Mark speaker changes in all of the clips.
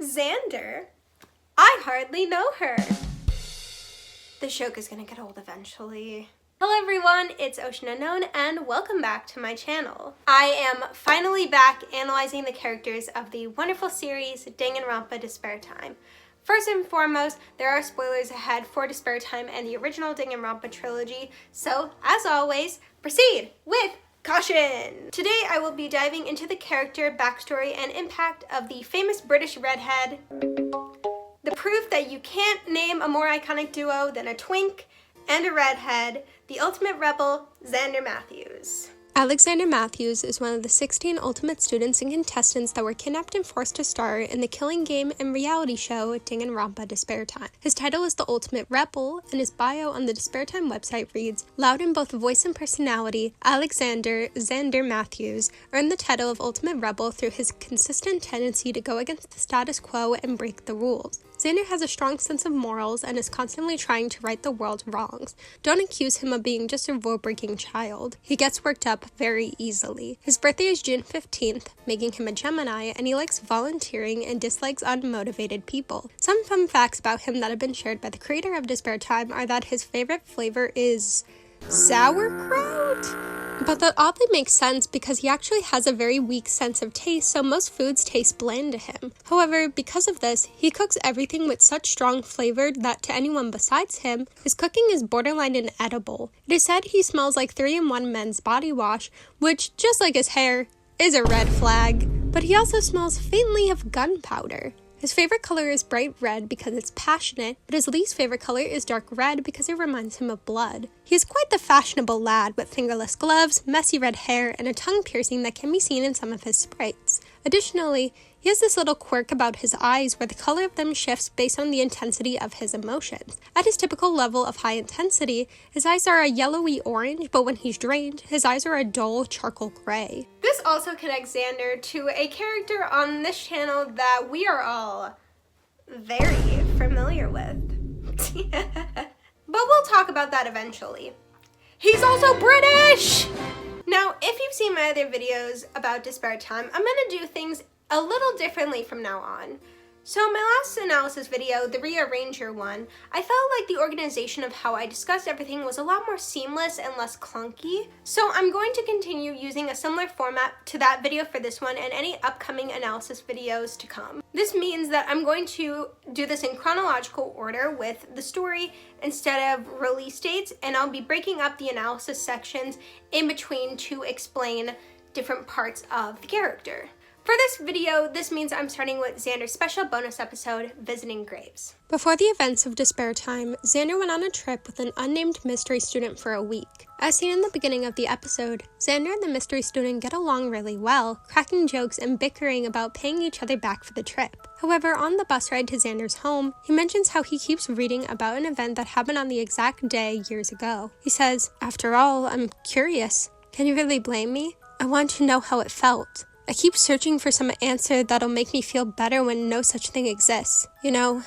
Speaker 1: Xander? I hardly know her. The joke is gonna get old eventually. Hello everyone, it's Ocean Unknown and welcome back to my channel. I am finally back analyzing the characters of the wonderful series Danganronpa Despair Time. First and foremost, there are spoilers ahead for Despair Time and the original Danganronpa trilogy, so as always, proceed with caution! Today I will be diving into the character, backstory, and impact of the famous British redhead, the proof that you can't name a more iconic duo than a twink and a redhead, the ultimate rebel, Xander Matthews.
Speaker 2: Xander Matthews is one of the 16 ultimate students and contestants that were kidnapped and forced to star in the killing game and reality show Danganronpa Despair Time. His title is the Ultimate Rebel, and his bio on the Despair Time website reads, "Loud in both voice and personality, Xander Matthews earned the title of Ultimate Rebel through his consistent tendency to go against the status quo and break the rules. Xander has a strong sense of morals and is constantly trying to right the world's wrongs. Don't accuse him of being just a rule-breaking child. He gets worked up very easily. His birthday is June 15th, making him a Gemini, and he likes volunteering and dislikes unmotivated people. Some fun facts about him that have been shared by the creator of Despair Time are that his favorite flavor is sauerkraut? But that oddly makes sense because he actually has a very weak sense of taste, so most foods taste bland to him. However, because of this, he cooks everything with such strong flavor that to anyone besides him, his cooking is borderline inedible. It is said he smells like 3-in-1 men's body wash, which, just like his hair, is a red flag. But he also smells faintly of gunpowder. His favorite color is bright red because it's passionate, but his least favorite color is dark red because it reminds him of blood. He is quite the fashionable lad with fingerless gloves, messy red hair, and a tongue piercing that can be seen in some of his sprites. Additionally, he has this little quirk about his eyes where the color of them shifts based on the intensity of his emotions. At his typical level of high intensity, his eyes are a yellowy orange, but when he's drained, his eyes are a dull charcoal gray.
Speaker 1: This also connects Xander to a character on this channel that we are all very familiar with. But we'll talk about that eventually. He's also British! Now, if you've seen my other videos about Despair Time, I'm gonna do things a little differently from now on. So in my last analysis video, the Rearranger one, I felt like the organization of how I discussed everything was a lot more seamless and less clunky. So I'm going to continue using a similar format to that video for this one and any upcoming analysis videos to come. This means that I'm going to do this in chronological order with the story instead of release dates, and I'll be breaking up the analysis sections in between to explain different parts of the character. For this video, this means I'm starting with Xander's special bonus episode, Visiting Graves.
Speaker 2: Before the events of Despair Time, Xander went on a trip with an unnamed mystery student for a week. As seen in the beginning of the episode, Xander and the mystery student get along really well, cracking jokes and bickering about paying each other back for the trip. However, on the bus ride to Xander's home, he mentions how he keeps reading about an event that happened on the exact day years ago. He says, "After all, I'm curious. Can you really blame me? I want to know how it felt. I keep searching for some answer that'll make me feel better when no such thing exists. You know,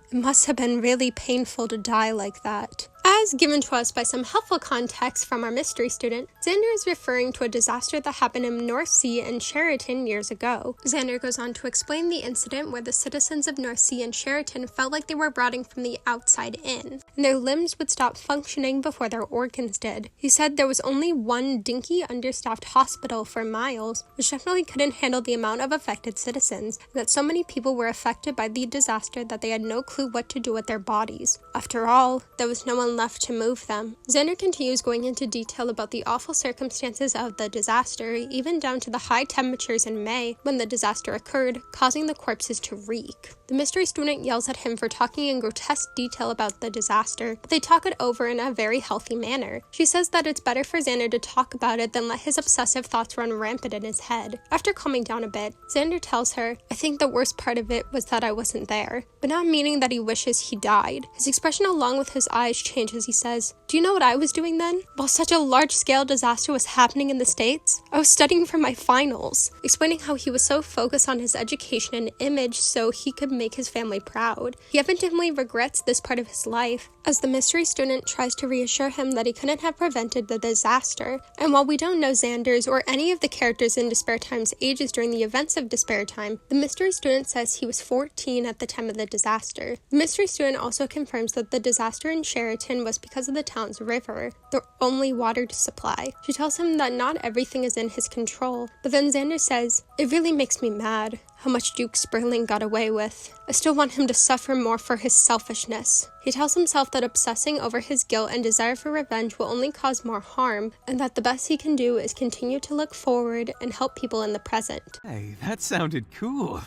Speaker 2: it must have been really painful to die like that." As given to us by some helpful context from our mystery student, Xander is referring to a disaster that happened in North Sea and Sheraton years ago. Xander goes on to explain the incident where the citizens of North Sea and Sheraton felt like they were rotting from the outside in, and their limbs would stop functioning before their organs did. He said there was only one dinky, understaffed hospital for miles, which definitely couldn't handle the amount of affected citizens, and that so many people were affected by the disaster that they had no clue what to do with their bodies. After all, there was no one left to move them. Xander continues going into detail about the awful circumstances of the disaster, even down to the high temperatures in May when the disaster occurred, causing the corpses to reek. The mystery student yells at him for talking in grotesque detail about the disaster, but they talk it over in a very healthy manner. She says that it's better for Xander to talk about it than let his obsessive thoughts run rampant in his head. After calming down a bit, Xander tells her, "I think the worst part of it was that I wasn't there," but not meaning that he wishes he died. His expression along with his eyes change change as he says, "Do you know what I was doing then? While such a large-scale disaster was happening in the States, I was studying for my finals," explaining how he was so focused on his education and image so he could make his family proud. He evidently regrets this part of his life, as the mystery student tries to reassure him that he couldn't have prevented the disaster. And while we don't know Xander's or any of the characters in Despair Time's ages during the events of Despair Time, the mystery student says he was 14 at the time of the disaster. The mystery student also confirms that the disaster in Sheraton was because of the town's river, the only water supply. She tells him that not everything is in his control, but then Xander says, "It really makes me mad how much Duke Sperling got away with. I still want him to suffer more for his selfishness." He tells himself that obsessing over his guilt and desire for revenge will only cause more harm, and that the best he can do is continue to look forward and help people in the present.
Speaker 3: Hey, that sounded cool.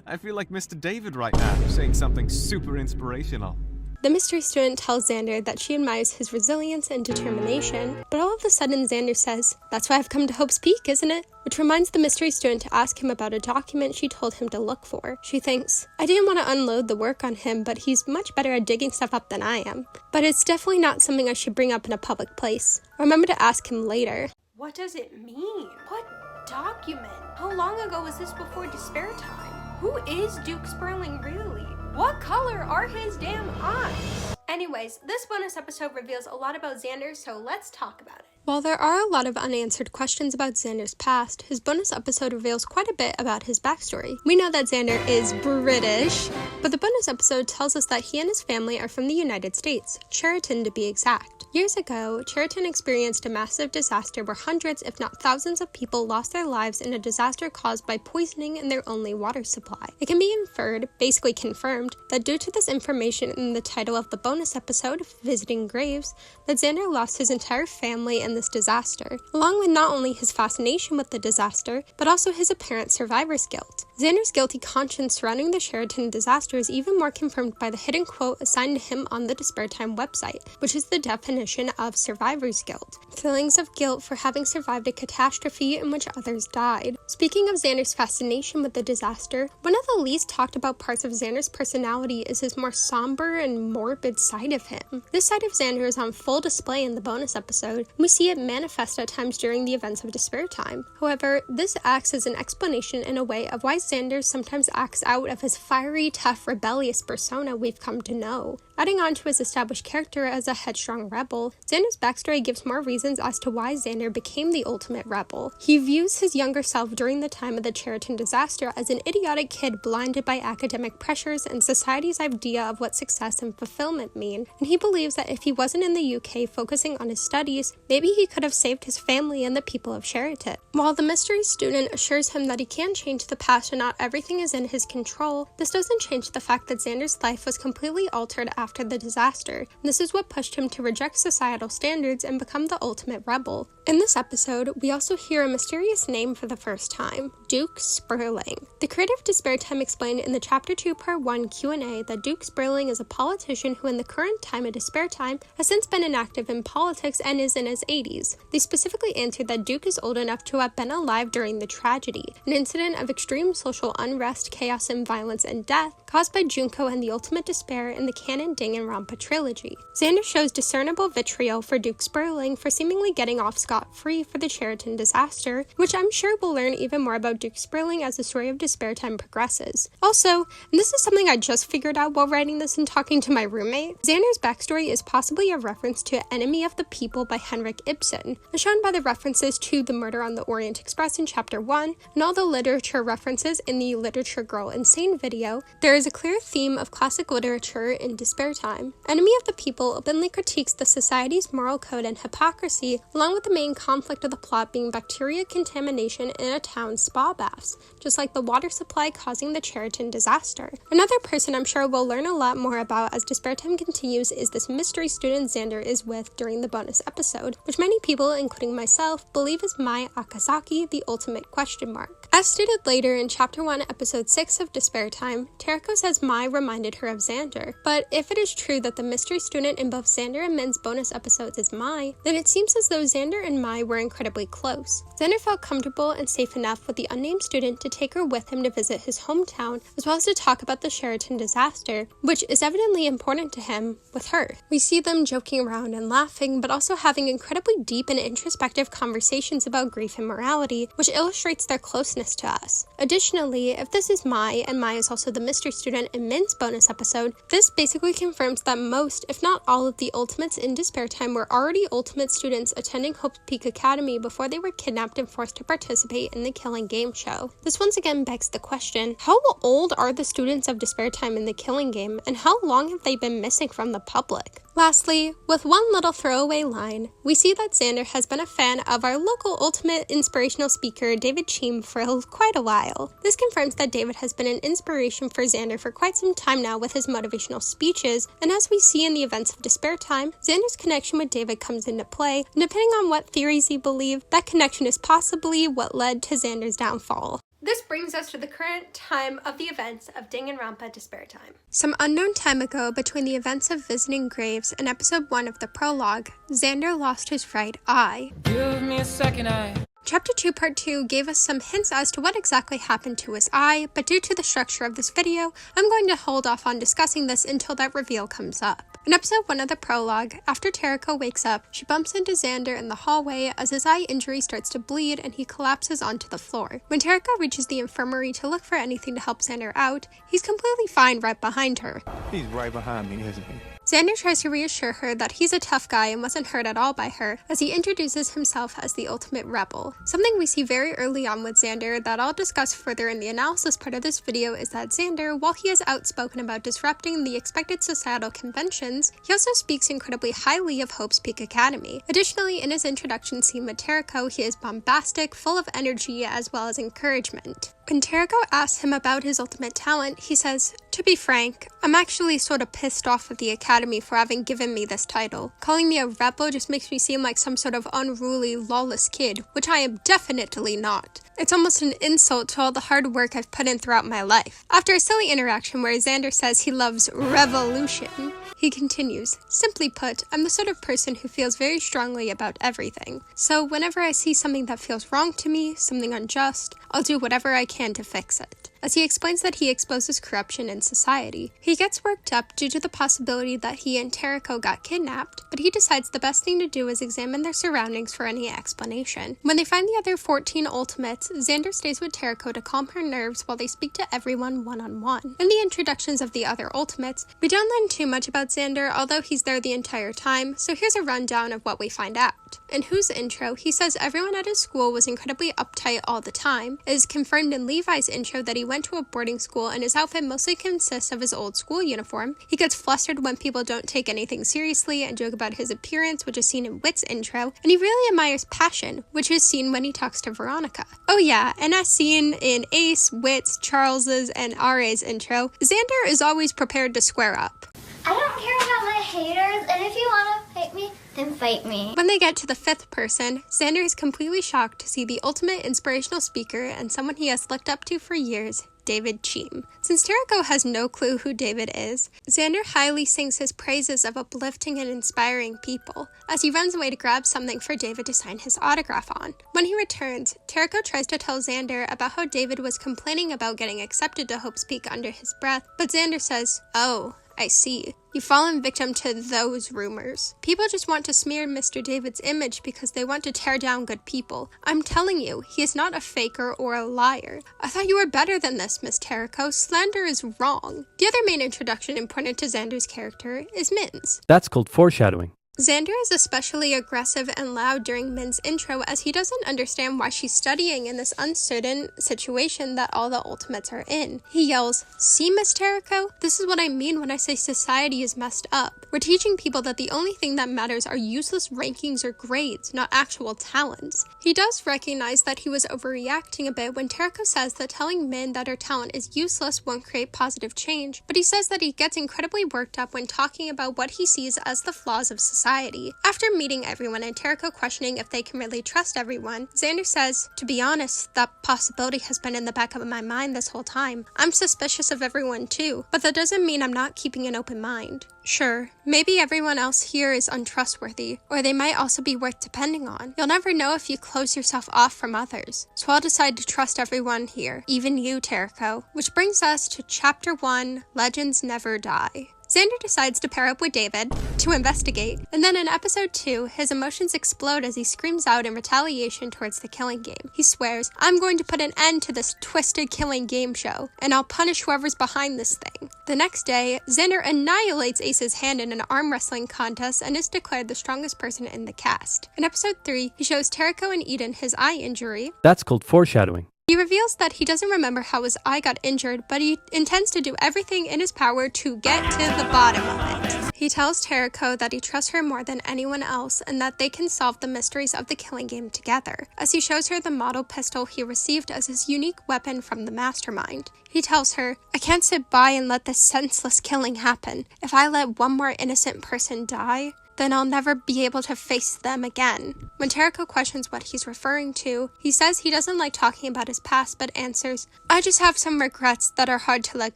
Speaker 3: I feel like Mr. David right now, saying something super inspirational.
Speaker 2: The mystery student tells Xander that she admires his resilience and determination, but all of a sudden Xander says, "That's why I've come to Hope's Peak, isn't it?" Which reminds the mystery student to ask him about a document she told him to look for. She thinks, "I didn't want to unload the work on him, but he's much better at digging stuff up than I am. But it's definitely not something I should bring up in a public place. I'll remember to ask him later."
Speaker 1: What does it mean? What document? How long ago was this before Despair Time? Who is Duke Sperling really? What color are his damn eyes? Anyways, this bonus episode reveals a lot about Xander, so let's talk about it.
Speaker 2: While there are a lot of unanswered questions about Xander's past, his bonus episode reveals quite a bit about his backstory. We know that Xander is British, but the bonus episode tells us that he and his family are from the United States, Sheraton to be exact. Years ago, Sheraton experienced a massive disaster where hundreds, if not thousands of people lost their lives in a disaster caused by poisoning in their only water supply. It can be inferred, basically confirmed, that due to this information in the title of the bonus episode, Visiting Graves, that Xander lost his entire family in this disaster, along with not only his fascination with the disaster, but also his apparent survivor's guilt. Xander's guilty conscience surrounding the Sheraton disaster is even more confirmed by the hidden quote assigned to him on the Despair Time website, which is the definition of survivor's guilt: feelings of guilt for having survived a catastrophe in which others died. Speaking of Xander's fascination with the disaster, one of the least talked about parts of Xander's personality is his more somber and morbid side of him. This side of Xander is on full display in the bonus episode, and we see it manifest at times during the events of Despair Time. However, this acts as an explanation in a way of why Xander sometimes acts out of his fiery, tough, rebellious persona we've come to know. Adding on to his established character as a headstrong rebel, Xander's backstory gives more reasons as to why Xander became the ultimate rebel. He views his younger self during the time of the Sheraton disaster as an idiotic kid blinded by academic pressures and society's idea of what success and fulfillment mean, and he believes that if he wasn't in the UK focusing on his studies, maybe he could have saved his family and the people of Sheraton. While the mystery student assures him that he can change the past and not everything is in his control, this doesn't change the fact that Xander's life was completely altered after the disaster, and this is what pushed him to reject societal standards and become the ultimate rebel. In this episode, we also hear a mysterious name for the first time: Duke Sperling. The creator of Despair Time explained in the Chapter 2 Part 1 Q&A that Duke Sperling is a politician who in the current time of Despair Time has since been inactive in politics and is in his 80s. They specifically answered that Duke is old enough to have been alive during the tragedy, an incident of extreme social unrest, chaos, and violence and death caused by Junko and the ultimate despair in the canon Danganronpa trilogy. Xander shows discernible vitriol for Duke Sperling for seemingly getting off scot-free for the Sheraton disaster, which I'm sure we'll learn even more about Duke Sperling as the story of Despair Time progresses. Also, and this is something I just figured out while writing this and talking to my roommate, Xander's backstory is possibly a reference to Enemy of the People by Henrik Ibsen, as shown by the references to The Murder on the Orient Express in Chapter 1, and all the literature references in the Literature Girl Insane video. There is a clear theme of classic literature in Despair Time. Enemy of the People openly critiques the society's moral code and hypocrisy, along with the main conflict of the plot being bacteria contamination in a town's spa baths, just like the water supply causing the Sheraton disaster. Another person I'm sure we'll learn a lot more about as Despair Time continues is this mystery student Xander is with during the bonus episode, which many people, including myself, believe is Mai Akazaki, the ultimate question mark. As stated later in Chapter 1, Episode 6 of Despair Time, Teriko says Mai reminded her of Xander, but if it is true that the mystery student in both Xander and Min's bonus episodes is Mai, then it seems as though Xander and Mai were incredibly close. Xander felt comfortable and safe enough with the unnamed student to take her with him to visit his hometown, as well as to talk about the Sheraton disaster, which is evidently important to him with her. We see them joking around and laughing, but also having incredibly deep and introspective conversations about grief and morality, which illustrates their closeness to us. Additionally, if this is Mai, and Mai is also the mystery student in Min's bonus episode, this basically confirms that most, if not all, of the Ultimates in Despair Time were already Ultimate students attending Hope's Peak Academy before they were kidnapped and forced to participate in the Killing Game show. This once again begs the question, how old are the students of Despair Time in the Killing Game, and how long have they been missing from the public? Lastly, with one little throwaway line, we see that Xander has been a fan of our local ultimate inspirational speaker, David Cheam, for quite a while. This confirms that David has been an inspiration for Xander for quite some time now with his motivational speeches, and as we see in the events of Despair Time, Xander's connection with David comes into play, and depending on what theories you believe, that connection is possibly what led to Xander's downfall.
Speaker 1: This brings us to the current time of the events of Danganronpa Despair Time.
Speaker 2: Some unknown time ago, between the events of visiting graves and episode 1 of the prologue, Xander lost his right eye.
Speaker 4: Give me a second eye.
Speaker 2: Chapter 2 Part 2 gave us some hints as to what exactly happened to his eye, but due to the structure of this video, I'm going to hold off on discussing this until that reveal comes up. In episode 1 of the prologue, after Teriko wakes up, she bumps into Xander in the hallway as his eye injury starts to bleed and he collapses onto the floor. When Teriko reaches the infirmary to look for anything to help Xander out, he's completely fine right behind her.
Speaker 5: He's right behind me, isn't he?
Speaker 2: Xander tries to reassure her that he's a tough guy and wasn't hurt at all by her, as he introduces himself as the ultimate rebel. Something we see very early on with Xander that I'll discuss further in the analysis part of this video is that Xander, while he is outspoken about disrupting the expected societal conventions, he also speaks incredibly highly of Hope's Peak Academy. Additionally, in his introduction scene with Teriko, he is bombastic, full of energy as well as encouragement. When Teriko asks him about his ultimate talent, he says, "To be frank, I'm actually sort of pissed off at the Academy for having given me this title. Calling me a rebel just makes me seem like some sort of unruly, lawless kid, which I am definitely not. It's almost an insult to all the hard work I've put in throughout my life." After a silly interaction where Xander says he loves revolution, he continues, "Simply put, I'm the sort of person who feels very strongly about everything. So whenever I see something that feels wrong to me, something unjust, I'll do whatever I can to fix it." As he explains that he exposes corruption in society, he gets worked up due to the possibility that he and Teriko got kidnapped, but he decides the best thing to do is examine their surroundings for any explanation. When they find the other 14 Ultimates, Xander stays with Teriko to calm her nerves while they speak to everyone one-on-one. In the introductions of the other Ultimates, we don't learn too much about Xander, although he's there the entire time, so here's a rundown of what we find out. In Who's intro, he says everyone at his school was incredibly uptight all the time. It is confirmed in Levi's intro that he went to a boarding school and his outfit mostly consists of his old school uniform. He gets flustered when people don't take anything seriously and joke about his appearance, which is seen in Wit's intro, and he really admires passion, which is seen when he talks to Veronica. Oh yeah, and as seen in Ace, Wit's, Charles's, and R.A.'s intro, Xander is always prepared to square up.
Speaker 6: I don't care about my haters, and if you want to fight me, then fight me.
Speaker 2: When they get to the 5th person, Xander is completely shocked to see the ultimate inspirational speaker and someone he has looked up to for years, David Cheam. Since Teriko has no clue who David is, Xander highly sings his praises of uplifting and inspiring people, as he runs away to grab something for David to sign his autograph on. When he returns, Teriko tries to tell Xander about how David was complaining about getting accepted to Hope's Peak under his breath, but Xander says, "Oh, I see. You've fallen victim to those rumors. People just want to smear Mr. David's image because they want to tear down good people. I'm telling you, he is not a faker or a liar. I thought you were better than this, Miss Teriko. Slander is wrong." The other main introduction important to Xander's character is Min's.
Speaker 7: That's called foreshadowing.
Speaker 2: Xander is especially aggressive and loud during Min's intro as he doesn't understand why she's studying in this uncertain situation that all the Ultimates are in. He yells, "See, Miss Teriko? This is what I mean when I say society is messed up. We're teaching people that the only thing that matters are useless rankings or grades, not actual talents." He does recognize that he was overreacting a bit when Teriko says that telling Min that her talent is useless won't create positive change, but he says that he gets incredibly worked up when talking about what he sees as the flaws of society. society. After meeting everyone and Tereko questioning if they can really trust everyone, Xander says, "To be honest, that possibility has been in the back of my mind this whole time. I'm suspicious of everyone too, but that doesn't mean I'm not keeping an open mind. Sure, maybe everyone else here is untrustworthy, or they might also be worth depending on. You'll never know if you close yourself off from others. So I'll decide to trust everyone here, even you, Tereko." Which brings us to Chapter 1, Legends Never Die. Xander decides to pair up with David to investigate, and then in episode 2, his emotions explode as he screams out in retaliation towards the killing game. He swears, "I'm going to put an end to this twisted killing game show, and I'll punish whoever's behind this thing." The next day, Xander annihilates Ace's hand in an arm wrestling contest and is declared the strongest person in the cast. In episode 3, he shows Tereko and Eden his eye injury.
Speaker 4: That's called foreshadowing.
Speaker 2: He reveals that he doesn't remember how his eye got injured, but he intends to do everything in his power to get to the bottom of it. He tells Tereko that he trusts her more than anyone else and that they can solve the mysteries of the killing game together, as he shows her the model pistol he received as his unique weapon from the mastermind. He tells her, "I can't sit by and let this senseless killing happen. If I let one more innocent person die, then I'll never be able to face them again." When Tereko questions what he's referring to, he says he doesn't like talking about his past, but answers, "I just have some regrets that are hard to let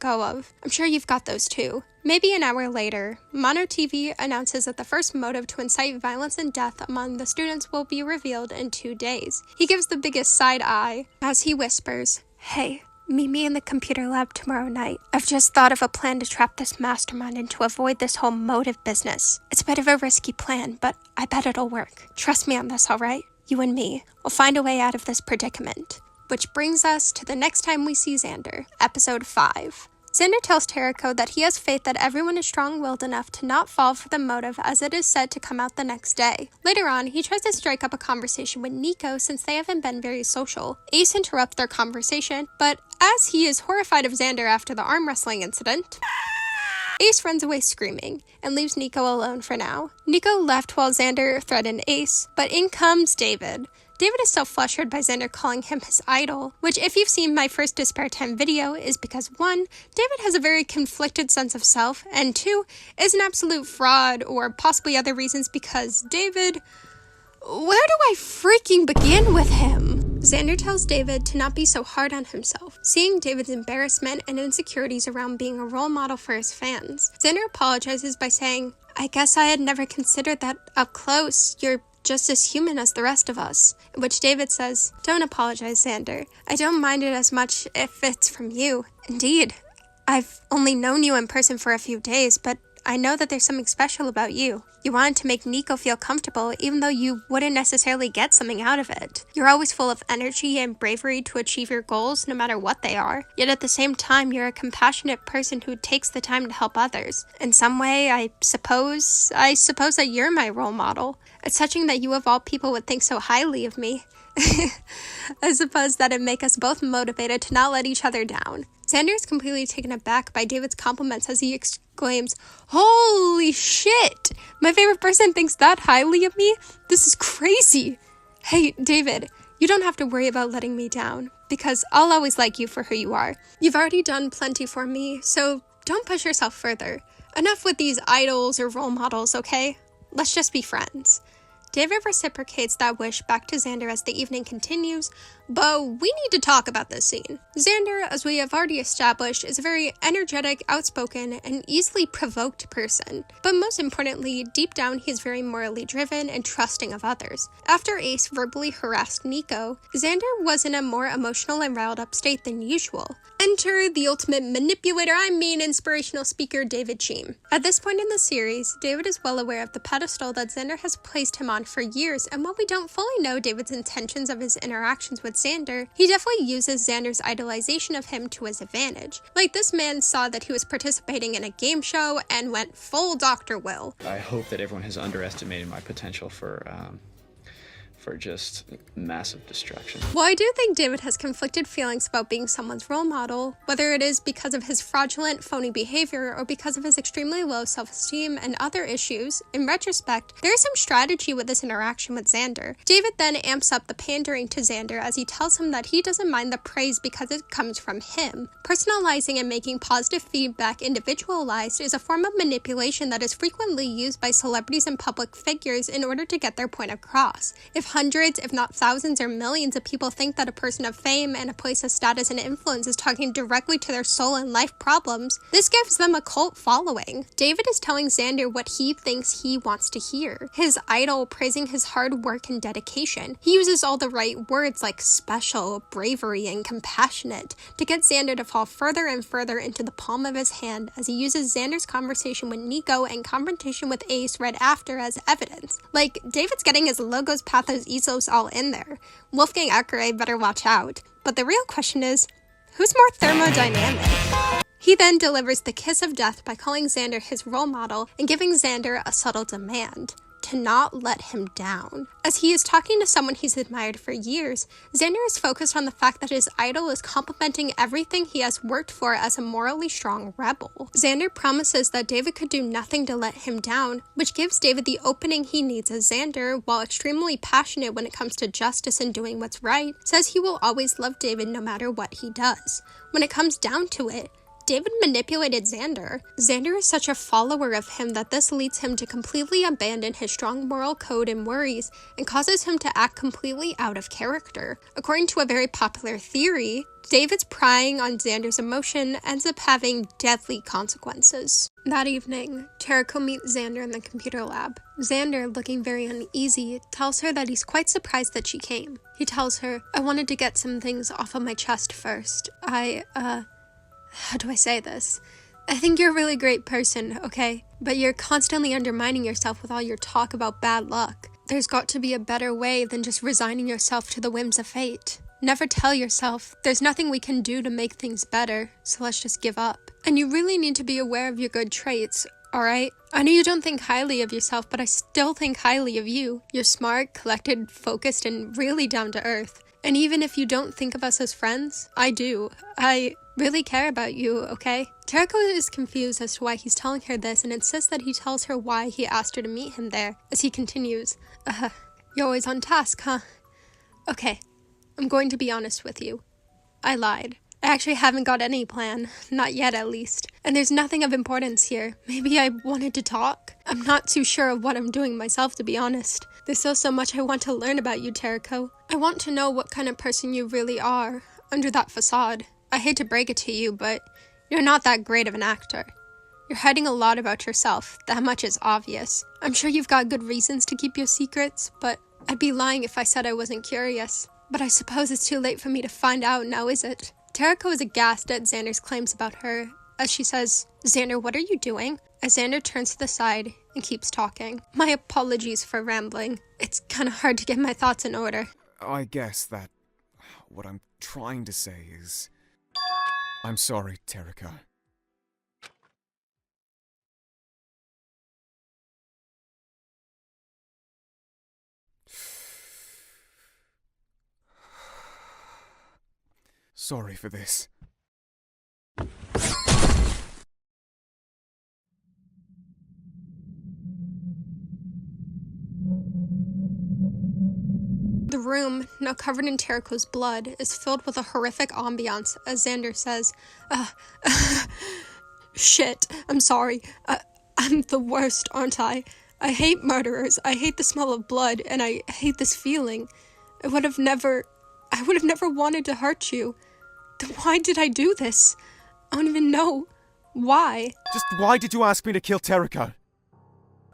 Speaker 2: go of. I'm sure you've got those too." Maybe an hour later, Mono TV announces that the first motive to incite violence and death among the students will be revealed in 2 days. He gives the biggest side eye as he whispers, "Hey, meet me in the computer lab tomorrow night. I've just thought of a plan to trap this mastermind and to avoid this whole motive business. It's a bit of a risky plan, but I bet it'll work. Trust me on this, alright? You and me. We'll find a way out of this predicament." Which brings us to the next time we see Xander, episode 5. Xander tells Tereko that he has faith that everyone is strong-willed enough to not fall for the motive as it is said to come out the next day. Later on, he tries to strike up a conversation with Nico since they haven't been very social. Ace interrupts their conversation, but as he is horrified of Xander after the arm wrestling incident, Ace runs away screaming and leaves Nico alone for now. Nico left while Xander threatened Ace, but in comes David. David is so flustered by Xander calling him his idol, which if you've seen my first Despair Time video is because 1, David has a very conflicted sense of self, and 2, is an absolute fraud, or possibly other reasons because David... where do I freaking begin with him? Xander tells David to not be so hard on himself, seeing David's embarrassment and insecurities around being a role model for his fans. Xander apologizes by saying, "I guess I had never considered that up close. You're just as human as the rest of us." Which David says, "Don't apologize, Xander. I don't mind it as much if it's from you. Indeed, I've only known you in person for a few days, but I know that there's something special about you. You wanted to make Nico feel comfortable, even though you wouldn't necessarily get something out of it. You're always full of energy and bravery to achieve your goals, no matter what they are. Yet at the same time, you're a compassionate person who takes the time to help others. In some way, I suppose that you're my role model. It's touching that you of all people would think so highly of me." I suppose that'd make us both motivated to not let each other down. Xander is completely taken aback by David's compliments as he exclaims, "Holy shit! My favorite person thinks that highly of me? This is crazy! Hey, David, you don't have to worry about letting me down, because I'll always like you for who you are. You've already done plenty for me, so don't push yourself further. Enough with these idols or role models, okay? Let's just be friends." David reciprocates that wish back to Xander as the evening continues, but we need to talk about this scene. Xander, as we have already established, is a very energetic, outspoken, and easily provoked person. But most importantly, deep down he is very morally driven and trusting of others. After Ace verbally harassed Nico, Xander was in a more emotional and riled up state than usual. Enter the ultimate manipulator, inspirational speaker, David Cheam. At this point in the series, David is well aware of the pedestal that Xander has placed him on for years, and while we don't fully know David's intentions of his interactions with Xander, he definitely uses Xander's idolization of him to his advantage. Like, this man saw that he was participating in a game show and went full Dr. Will.
Speaker 7: I hope that everyone has underestimated my potential for
Speaker 4: for just massive destruction.
Speaker 2: Well, I do think David has conflicted feelings about being someone's role model, whether it is because of his fraudulent, phony behavior or because of his extremely low self-esteem and other issues. In retrospect, there is some strategy with this interaction with Xander. David then amps up the pandering to Xander as he tells him that he doesn't mind the praise because it comes from him. Personalizing and making positive feedback individualized is a form of manipulation that is frequently used by celebrities and public figures in order to get their point across. If hundreds, if not thousands or millions of people think that a person of fame and a place of status and influence is talking directly to their soul and life problems, this gives them a cult following. David is telling Xander what he thinks he wants to hear. His idol praising his hard work and dedication. He uses all the right words like special, bravery, and compassionate to get Xander to fall further and further into the palm of his hand as he uses Xander's conversation with Nico and confrontation with Ace right after as evidence. Like, David's getting his logos, pathos, ethos all in there. Wolfgang Eckere better watch out. But the real question is, who's more thermodynamic? He then delivers the kiss of death by calling Xander his role model and giving Xander a subtle demand: to not let him down. As he is talking to someone he's admired for years, Xander is focused on the fact that his idol is complimenting everything he has worked for as a morally strong rebel. Xander promises that David could do nothing to let him down, which gives David the opening he needs as Xander, while extremely passionate when it comes to justice and doing what's right, says he will always love David no matter what he does. When it comes down to it, David manipulated Xander. Xander is such a follower of him that this leads him to completely abandon his strong moral code and worries and causes him to act completely out of character. According to a very popular theory, David's prying on Xander's emotion ends up having deadly consequences. That evening, Tereko meets Xander in the computer lab. Xander, looking very uneasy, tells her that he's quite surprised that she came. He tells her, "I wanted to get some things off of my chest first. How do I say this? I think you're a really great person, okay? But you're constantly undermining yourself with all your talk about bad luck. There's got to be a better way than just resigning yourself to the whims of fate. Never tell yourself, there's nothing we can do to make things better, so let's just give up. And you really need to be aware of your good traits, alright? I know you don't think highly of yourself, but I still think highly of you. You're smart, collected, focused, and really down to earth. And even if you don't think of us as friends, I do. I really care about you, okay?" Tereko is confused as to why he's telling her this and insists that he tells her why he asked her to meet him there, as he continues, "You're always on task, huh? Okay, I'm going to be honest with you. I lied. I actually haven't got any plan, not yet at least. And there's nothing of importance here. Maybe I wanted to talk? I'm not too sure of what I'm doing myself, to be honest. There's still so much I want to learn about you, Tereko. I want to know what kind of person you really are, under that facade. I hate to break it to you, but you're not that great of an actor. You're hiding a lot about yourself, that much is obvious. I'm sure you've got good reasons to keep your secrets, but I'd be lying if I said I wasn't curious. But I suppose it's too late for me to find out now, is it?" Tereko is aghast at Xander's claims about her, as she says, "Xander, what are you doing?" As Xander turns to the side and keeps talking. "My apologies for rambling. It's kinda hard to get my thoughts in order."
Speaker 3: I guess that what I'm trying to say is, I'm sorry, Tereko. Sorry for this.
Speaker 2: The room, now covered in Tereko's blood, is filled with a horrific ambiance as Xander says, "Shit, I'm sorry. I'm the worst, aren't I? I hate murderers, I hate the smell of blood, and I hate this feeling. I would have never wanted to hurt you. Then why did I do this? I don't even know. Why?"
Speaker 3: Just why did you ask me to kill Tereko?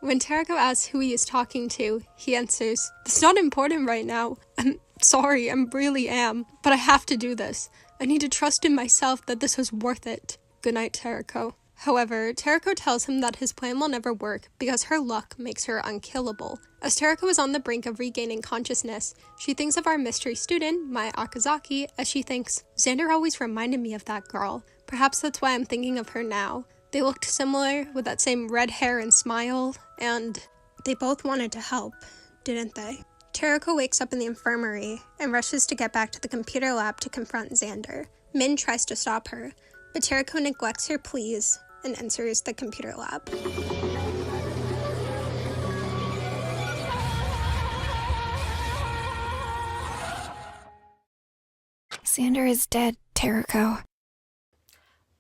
Speaker 2: When Tereko asks who he is talking to, he answers, "It's not important right now. I'm sorry, I really am. But I have to do this. I need to trust in myself that this was worth it. Good night, Tereko." However, Tereko tells him that his plan will never work because her luck makes her unkillable. As Tereko is on the brink of regaining consciousness, she thinks of our mystery student, Mai Akazaki, as she thinks, "Xander always reminded me of that girl. Perhaps that's why I'm thinking of her now. They looked similar, with that same red hair and smile, and they both wanted to help, didn't they?" Tereko wakes up in the infirmary and rushes to get back to the computer lab to confront Xander. Min tries to stop her, but Tereko neglects her pleas and enters the computer lab.
Speaker 7: Xander is dead, Tereko.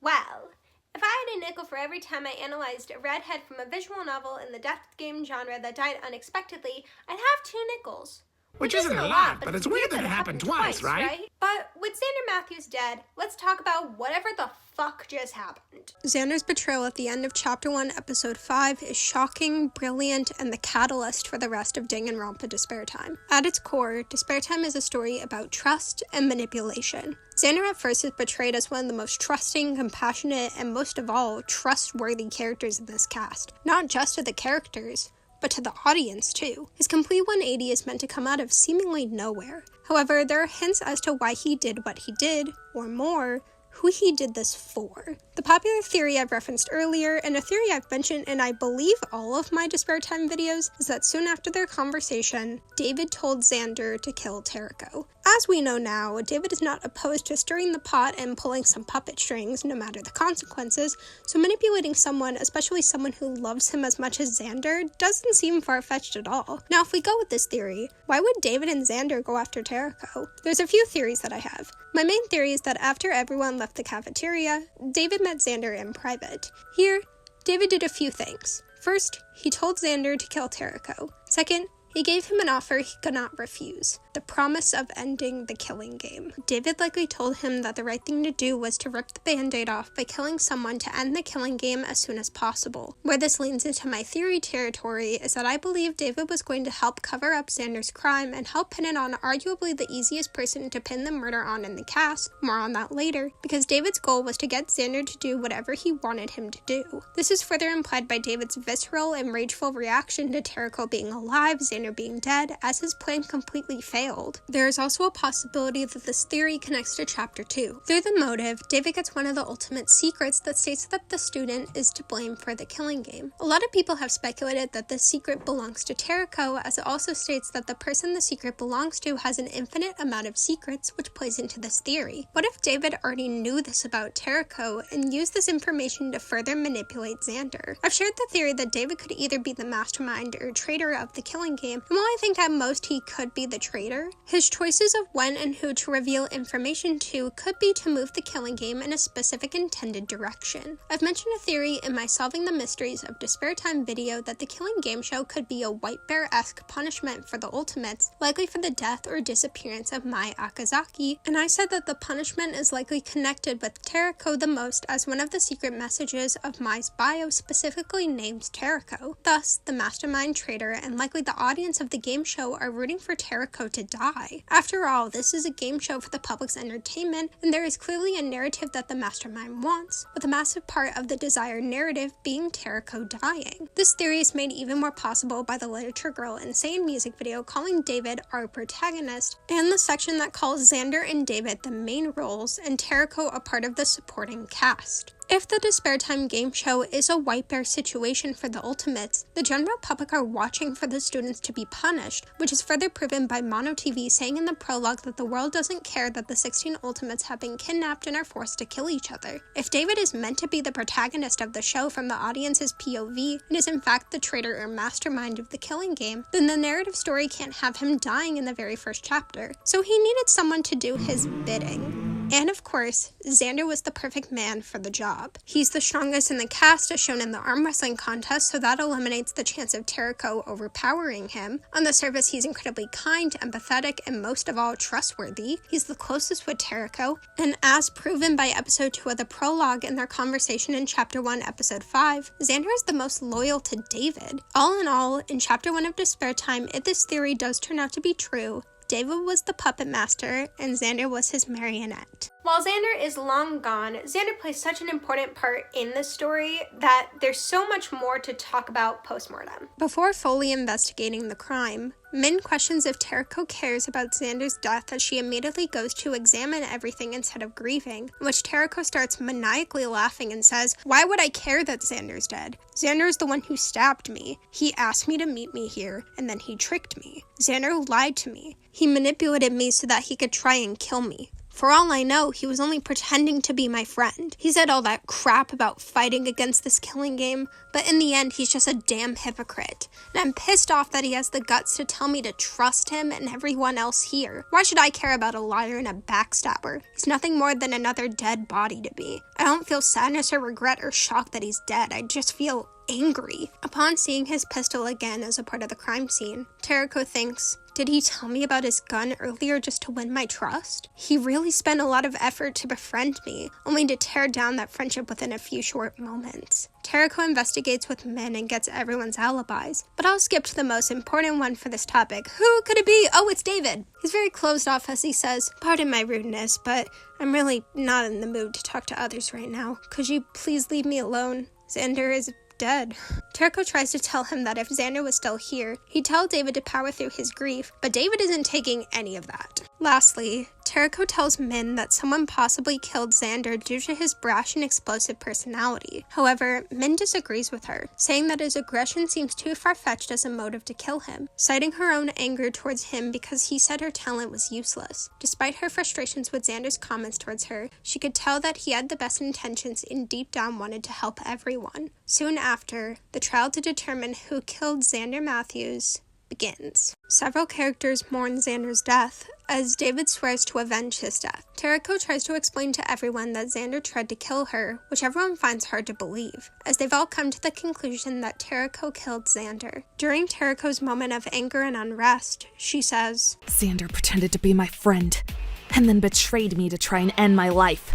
Speaker 1: Well, if I had a nickel for every time I analyzed a redhead from a visual novel in the death game genre that died unexpectedly, I'd have 2 nickels.
Speaker 8: Which isn't a lot, but it's weird that it happened twice, right?
Speaker 1: But with Xander Matthews dead, let's talk about whatever the fuck just happened.
Speaker 2: Xander's betrayal at the end of Chapter 1, Episode 5 is shocking, brilliant, and the catalyst for the rest of Danganronpa Despair Time. At its core, Despair Time is a story about trust and manipulation. Xander at first is portrayed as one of the most trusting, compassionate, and most of all, trustworthy characters in this cast. Not just to the characters, but to the audience too. His complete 180 is meant to come out of seemingly nowhere. However, there are hints as to why he did what he did, or more, who he did this for. The popular theory I've referenced earlier, and a theory I've mentioned in I believe all of my Despair Time videos, is that soon after their conversation, David told Xander to kill Tereko. As we know now, David is not opposed to stirring the pot and pulling some puppet strings, no matter the consequences, so manipulating someone, especially someone who loves him as much as Xander, doesn't seem far-fetched at all. Now, if we go with this theory, why would David and Xander go after Tereko? There's a few theories that I have. My main theory is that after everyone left the cafeteria, David met Xander in private. Here, David did a few things. First, he told Xander to kill Tereko. Second, he gave him an offer he could not refuse, the promise of ending the killing game. David likely told him that the right thing to do was to rip the band-aid off by killing someone to end the killing game as soon as possible. Where this leans into my theory territory is that I believe David was going to help cover up Xander's crime and help pin it on arguably the easiest person to pin the murder on in the cast, more on that later, because David's goal was to get Xander to do whatever he wanted him to do. This is further implied by David's visceral and rageful reaction to Tereko being alive, Xander being dead, as his plan completely failed. There is also a possibility that this theory connects to Chapter 2. Through the motive, David gets one of the ultimate secrets that states that the student is to blame for the killing game. A lot of people have speculated that this secret belongs to Tereko, as it also states that the person the secret belongs to has an infinite amount of secrets, which plays into this theory. What if David already knew this about Tereko and used this information to further manipulate Xander? I've shared the theory that David could either be the mastermind or traitor of the killing game, and while I think at most he could be the traitor, his choices of when and who to reveal information to could be to move the killing game in a specific intended direction. I've mentioned a theory in my Solving the Mysteries of Despair Time video that the killing game show could be a White Bear-esque punishment for the Ultimates, likely for the death or disappearance of Mai Akazaki, and I said that the punishment is likely connected with Tereko the most, as one of the secret messages of Mai's bio specifically names Tereko. Thus, the mastermind, traitor, and likely the audience of the game show are rooting for Tereko to die. After all, this is a game show for the public's entertainment, and there is clearly a narrative that the mastermind wants, with a massive part of the desired narrative being Tereko dying. This theory is made even more possible by the Literature Girl Insane music video calling David our protagonist, and the section that calls Xander and David the main roles, and Tereko a part of the supporting cast. If the Despair Time game show is a White Bear situation for the Ultimates, the general public are watching for the students to be punished, which is further proven by Mono TV saying in the prologue that the world doesn't care that the 16 Ultimates have been kidnapped and are forced to kill each other. If David is meant to be the protagonist of the show from the audience's POV, and is in fact the traitor or mastermind of the killing game, then the narrative story can't have him dying in the very first chapter. So he needed someone to do his bidding. And of course, Xander was the perfect man for the job. He's the strongest in the cast as shown in the arm wrestling contest, so that eliminates the chance of Tereko overpowering him. On the surface, he's incredibly kind, empathetic, and most of all, trustworthy. He's the closest with Tereko, and as proven by episode 2 of the prologue and their conversation in chapter 1, episode 5, Xander is the most loyal to David. All in all, in chapter 1 of Despair Time, if this theory does turn out to be true, David was the puppet master, and Xander was his marionette.
Speaker 1: While Xander is long gone, Xander plays such an important part in the story that there's so much more to talk about post-mortem.
Speaker 2: Before fully investigating the crime, Min questions if Tereko cares about Xander's death as she immediately goes to examine everything instead of grieving, in which Tereko starts maniacally laughing and says, "Why would I care that Xander's dead? Xander is the one who stabbed me. He asked me to meet me here, and then he tricked me. Xander lied to me. He manipulated me so that he could try and kill me. For all I know, he was only pretending to be my friend. He said all that crap about fighting against this killing game, but in the end, he's just a damn hypocrite. And I'm pissed off that he has the guts to tell me to trust him and everyone else here. Why should I care about a liar and a backstabber? He's nothing more than another dead body to me. I don't feel sadness or regret or shock that he's dead. I just feel angry." Upon seeing his pistol again as a part of the crime scene, Tereko thinks, "Did he tell me about his gun earlier just to win my trust? He really spent a lot of effort to befriend me, only to tear down that friendship within a few short moments." Tereko investigates with Min and gets everyone's alibis, but I'll skip to the most important one for this topic. Who could it be? Oh, it's David! He's very closed off as he says, "Pardon my rudeness, but I'm really not in the mood to talk to others right now. Could you please leave me alone? Xander is dead." Tereko tries to tell him that if Xander was still here, he'd tell David to power through his grief, but David isn't taking any of that. Lastly, Tereko tells Min that someone possibly killed Xander due to his brash and explosive personality. However, Min disagrees with her, saying that his aggression seems too far-fetched as a motive to kill him, citing her own anger towards him because he said her talent was useless. Despite her frustrations with Xander's comments towards her, she could tell that he had the best intentions and deep down wanted to help everyone. Soon after, the trial to determine who killed Xander Matthews begins. Several characters mourn Xander's death, as David swears to avenge his death. Tereko tries to explain to everyone that Xander tried to kill her, which everyone finds hard to believe, as they've all come to the conclusion that Tereko killed Xander. During Tereko's moment of anger and unrest, she says,
Speaker 9: "Xander pretended to be my friend, and then betrayed me to try and end my life.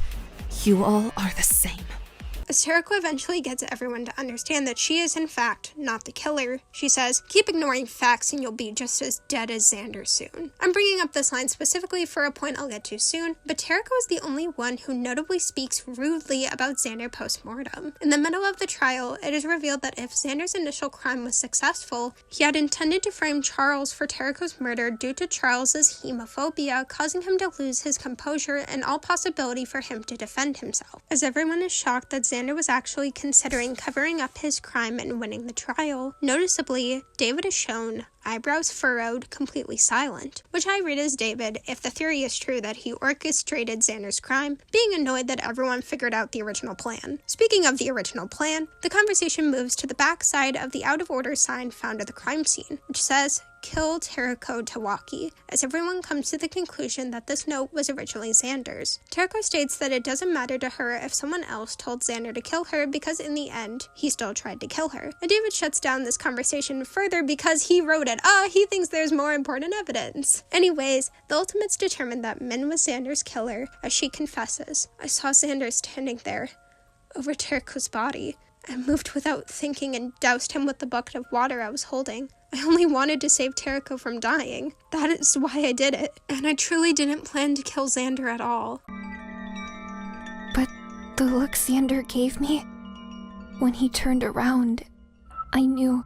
Speaker 9: You all are the same."
Speaker 2: As Tereko eventually gets everyone to understand that she is in fact not the killer, she says, "Keep ignoring facts and you'll be just as dead as Xander soon." I'm bringing up this line specifically for a point I'll get to soon, but Tereko is the only one who notably speaks rudely about Xander post-mortem. In the middle of the trial, it is revealed that if Xander's initial crime was successful, he had intended to frame Charles for Tereko's murder due to Charles's hemophobia, causing him to lose his composure and all possibility for him to defend himself. As everyone is shocked that Xander was actually considering covering up his crime and winning the trial, noticeably, David is shown, eyebrows furrowed, completely silent, which I read as David, if the theory is true that he orchestrated Xander's crime, being annoyed that everyone figured out the original plan. Speaking of the original plan, the conversation moves to the backside of the out-of-order sign found at the crime scene, which says, "Kill Tereko Tawaki," as everyone comes to the conclusion that this note was originally Xander's. Tereko states that it doesn't matter to her if someone else told Xander to kill her because in the end, he still tried to kill her. And David shuts down this conversation further because he wrote it. He thinks there's more important evidence. Anyways, the Ultimates determined that Min was Xander's killer, as she confesses, "I saw Xander standing there, over Tereko's body. I moved without thinking and doused him with the bucket of water I was holding. I only wanted to save Tereko from dying. That is why I did it, and I truly didn't plan to kill Xander at all."
Speaker 7: But the look Xander gave me, when he turned around, I knew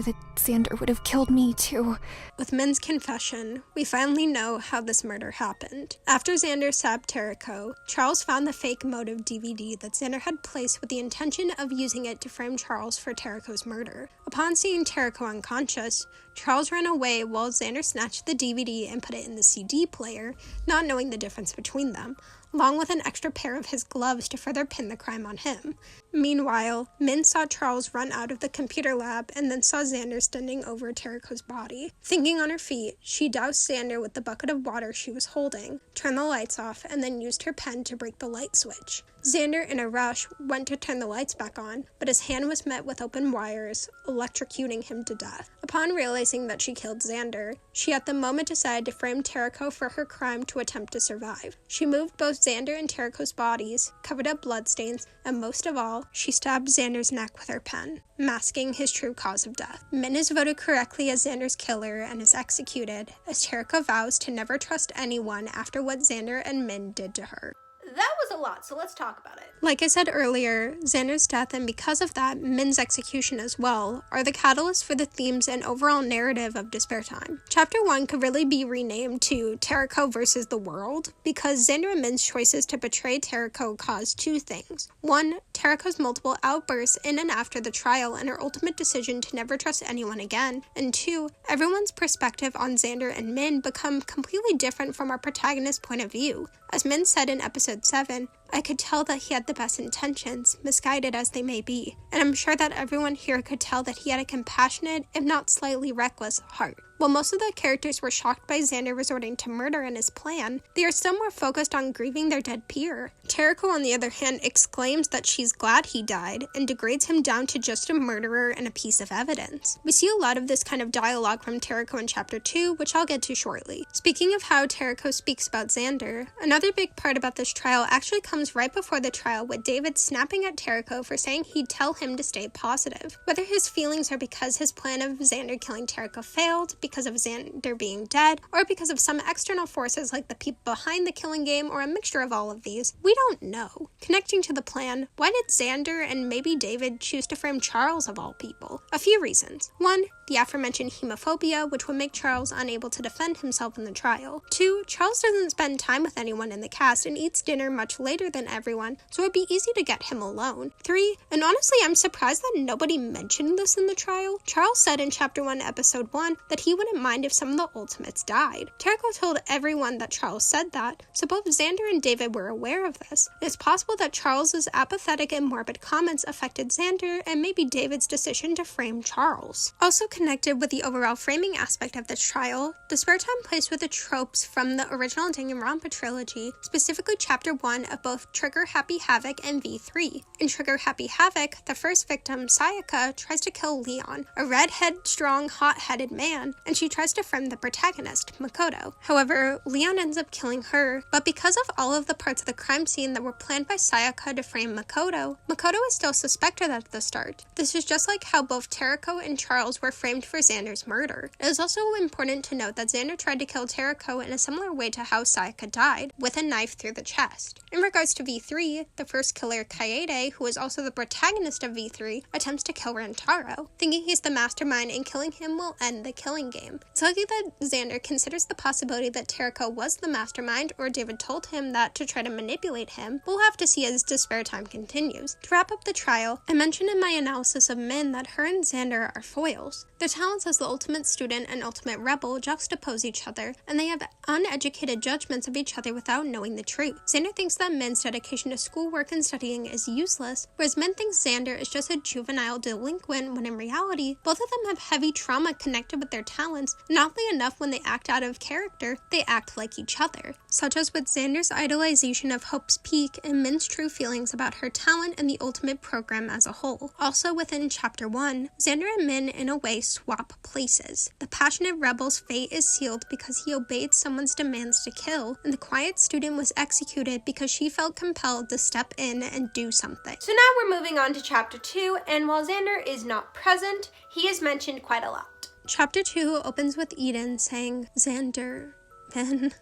Speaker 7: that Xander would have killed me too.
Speaker 2: With Min's confession, we finally know how this murder happened. After Xander stabbed Tereko, Charles found the fake motive DVD that Xander had placed with the intention of using it to frame Charles for Tereko's murder. Upon seeing Tereko unconscious, Charles ran away while Xander snatched the DVD and put it in the CD player, not knowing the difference between them, along with an extra pair of his gloves to further pin the crime on him. Meanwhile, Min saw Charles run out of the computer lab and then saw Xander standing over Tereko's body. Thinking on her feet, she doused Xander with the bucket of water she was holding, turned the lights off, and then used her pen to break the light switch. Xander, in a rush, went to turn the lights back on, but his hand was met with open wires, electrocuting him to death. Upon realizing that she killed Xander, she at the moment decided to frame Tereko for her crime to attempt to survive. She moved both Xander and Tereko's bodies, covered up bloodstains, and most of all, she stabbed Xander's neck with her pen, masking his true cause of death. Min is voted correctly as Xander's killer and is executed, as Tereko vows to never trust anyone after what Xander and Min did to her.
Speaker 1: That was a lot, so let's talk about it.
Speaker 2: Like I said earlier, Xander's death, and because of that, Min's execution as well, are the catalyst for the themes and overall narrative of Despair Time. Chapter 1 could really be renamed to Terako versus the World, because Xander and Min's choices to betray Terako caused two things. One, Terako's multiple outbursts in and after the trial and her ultimate decision to never trust anyone again. And two, everyone's perspective on Xander and Min become completely different from our protagonist's point of view. As Min said in episode 7, I could tell that he had the best intentions, misguided as they may be, and I'm sure that everyone here could tell that he had a compassionate, if not slightly reckless, heart. While most of the characters were shocked by Xander resorting to murder in his plan, they are still more focused on grieving their dead peer. Terako, on the other hand, exclaims that she's glad he died, and degrades him down to just a murderer and a piece of evidence. We see a lot of this kind of dialogue from Terako in Chapter 2, which I'll get to shortly. Speaking of how Terako speaks about Xander, another big part about this trial actually comes right before the trial, with David snapping at Terako for saying he'd tell him to stay positive. Whether his feelings are because his plan of Xander killing Terako failed, because of Xander being dead, or because of some external forces like the people behind the killing game, or a mixture of all of these, we don't know. Connecting to the plan, why did Xander and maybe David choose to frame Charles of all people? A few reasons. 1, the aforementioned hemophobia, which would make Charles unable to defend himself in the trial. 2, Charles doesn't spend time with anyone in the cast and eats dinner much later than everyone, so it'd be easy to get him alone. 3, and honestly I'm surprised that nobody mentioned this in the trial. Charles said in Chapter 1, Episode 1 that he wouldn't mind if some of the Ultimates died. Terako told everyone that Charles said that, so both Xander and David were aware of this. It's possible that Charles's apathetic and morbid comments affected Xander and maybe David's decision to frame Charles. Also connected with the overall framing aspect of this trial, Despair Time plays with the tropes from the original Danganronpa trilogy, specifically Chapter 1 of both Trigger Happy Havoc and V3. In Trigger Happy Havoc, the first victim, Sayaka, tries to kill Leon, a redhead, strong, hot-headed man, and she tries to frame the protagonist, Makoto. However, Leon ends up killing her, but because of all of the parts of the crime scene that were planned by Sayaka to frame Makoto, Makoto is still suspected at the start. This is just like how both Terako and Charles were framed for Xander's murder. It is also important to note that Xander tried to kill Terako in a similar way to how Sayaka died, with a knife through the chest. In regards to V3, the first killer, Kaede, who is also the protagonist of V3, attempts to kill Rantaro, thinking he's the mastermind and killing him will end the killing game. It's likely that Xander considers the possibility that Terako was the mastermind, or David told him that to try to manipulate him. We'll have to see as Despair Time continues. To wrap up the trial, I mentioned in my analysis of Min that her and Xander are foils. Their talents as the ultimate student and ultimate rebel juxtapose each other, and they have uneducated judgments of each other without knowing the truth. Xander thinks that Min's dedication to schoolwork and studying is useless, whereas Min thinks Xander is just a juvenile delinquent, when in reality, both of them have heavy trauma connected with their talents, and oddly enough, when they act out of character, they act like each other, such as with Xander's idolization of Hope's Peak and Min's true feelings about her talent and the ultimate program as a whole. Also within Chapter 1, Xander and Min in a way swap places. The passionate rebel's fate is sealed because he obeyed someone's demands to kill, and the quiet student was executed because she felt compelled to step in and do something.
Speaker 1: So now we're moving on to Chapter 2, and while Xander is not present, he is mentioned quite a lot.
Speaker 2: Chapter 2 opens with Eden saying, Xander, Ben,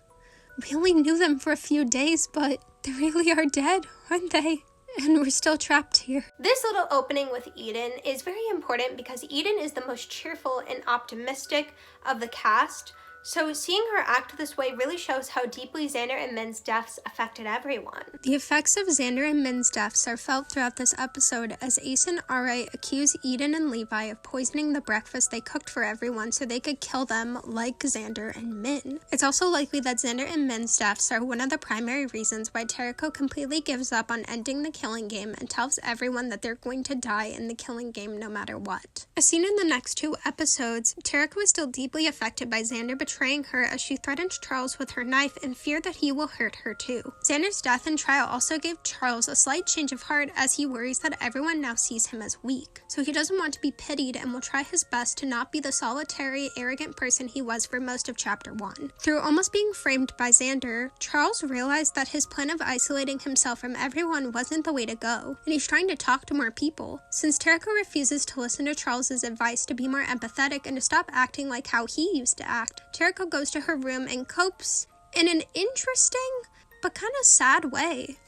Speaker 2: we only knew them for a few days, but they really are dead, aren't they? And we're still trapped here.
Speaker 1: This little opening with Eden is very important because Eden is the most cheerful and optimistic of the cast, so seeing her act this way really shows how deeply Xander and Min's deaths affected everyone.
Speaker 2: The effects of Xander and Min's deaths are felt throughout this episode as Ace and Ari accuse Eden and Levi of poisoning the breakfast they cooked for everyone so they could kill them like Xander and Min. It's also likely that Xander and Min's deaths are one of the primary reasons why Terako completely gives up on ending the killing game and tells everyone that they're going to die in the killing game no matter what. As seen in the next 2 episodes, Terako is still deeply affected by Xander betraying her as she threatens Charles with her knife in fear that he will hurt her too. Xander's death and trial also gave Charles a slight change of heart as he worries that everyone now sees him as weak. So he doesn't want to be pitied and will try his best to not be the solitary, arrogant person he was for most of Chapter 1. Through almost being framed by Xander, Charles realized that his plan of isolating himself from everyone wasn't the way to go, and he's trying to talk to more people. Since Terako refuses to listen to Charles's advice to be more empathetic and to stop acting like how he used to act, Terako goes to her room and copes in an interesting but kind of sad way.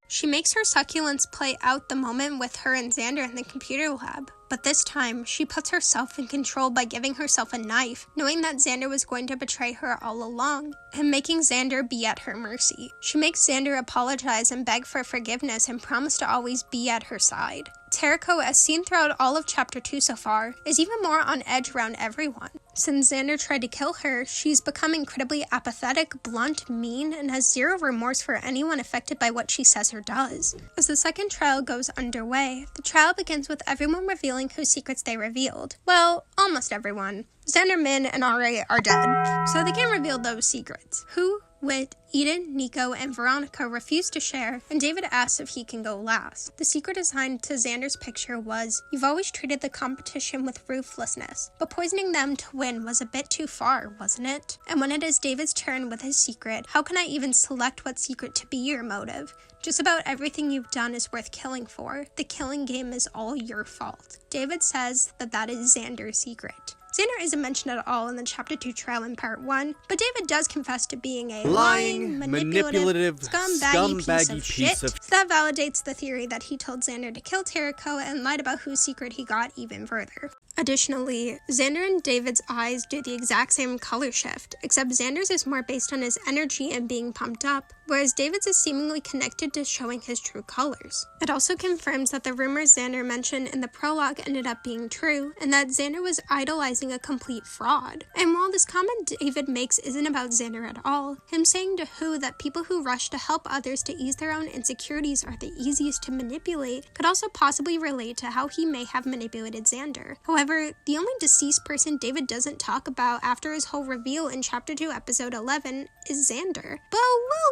Speaker 2: She makes her succulents play out the moment with her and Xander in the computer lab, but this time, she puts herself in control by giving herself a knife, knowing that Xander was going to betray her all along, and making Xander be at her mercy. She makes Xander apologize and beg for forgiveness and promise to always be at her side. Tereko, as seen throughout all of Chapter 2 so far, is even more on edge around everyone. Since Xander tried to kill her, she's become incredibly apathetic, blunt, mean, and has zero remorse for anyone affected by what she says or does. As the second trial goes underway, the trial begins with everyone revealing whose secrets they revealed. Well, almost everyone. Xander, Min, and Ari are dead, so they can't reveal those secrets. Who? Wit, Eden, Nico, and Veronica refuse to share, and David asks if he can go last. The secret assigned to Xander's picture was, "You've always treated the competition with ruthlessness, but poisoning them to win was a bit too far, wasn't it? And when it is David's turn with his secret, how can I even select what secret to be your motive? Just about everything you've done is worth killing for. The killing game is all your fault." David says that is Xander's secret. Xander isn't mentioned at all in the Chapter 2 trial in Part 1, but David does confess to being a lying, manipulative, scumbaggy piece of shit. So that validates the theory that he told Xander to kill Tereko and lied about whose secret he got even further. Additionally, Xander and David's eyes do the exact same color shift, except Xander's is more based on his energy and being pumped up, whereas David's is seemingly connected to showing his true colors. It also confirms that the rumors Xander mentioned in the prologue ended up being true, and that Xander was idolizing a complete fraud. And while this comment David makes isn't about Xander at all, him saying to Who that people who rush to help others to ease their own insecurities are the easiest to manipulate could also possibly relate to how he may have manipulated Xander. However, the only deceased person David doesn't talk about after his whole reveal in Chapter 2, Episode 11 is Xander. But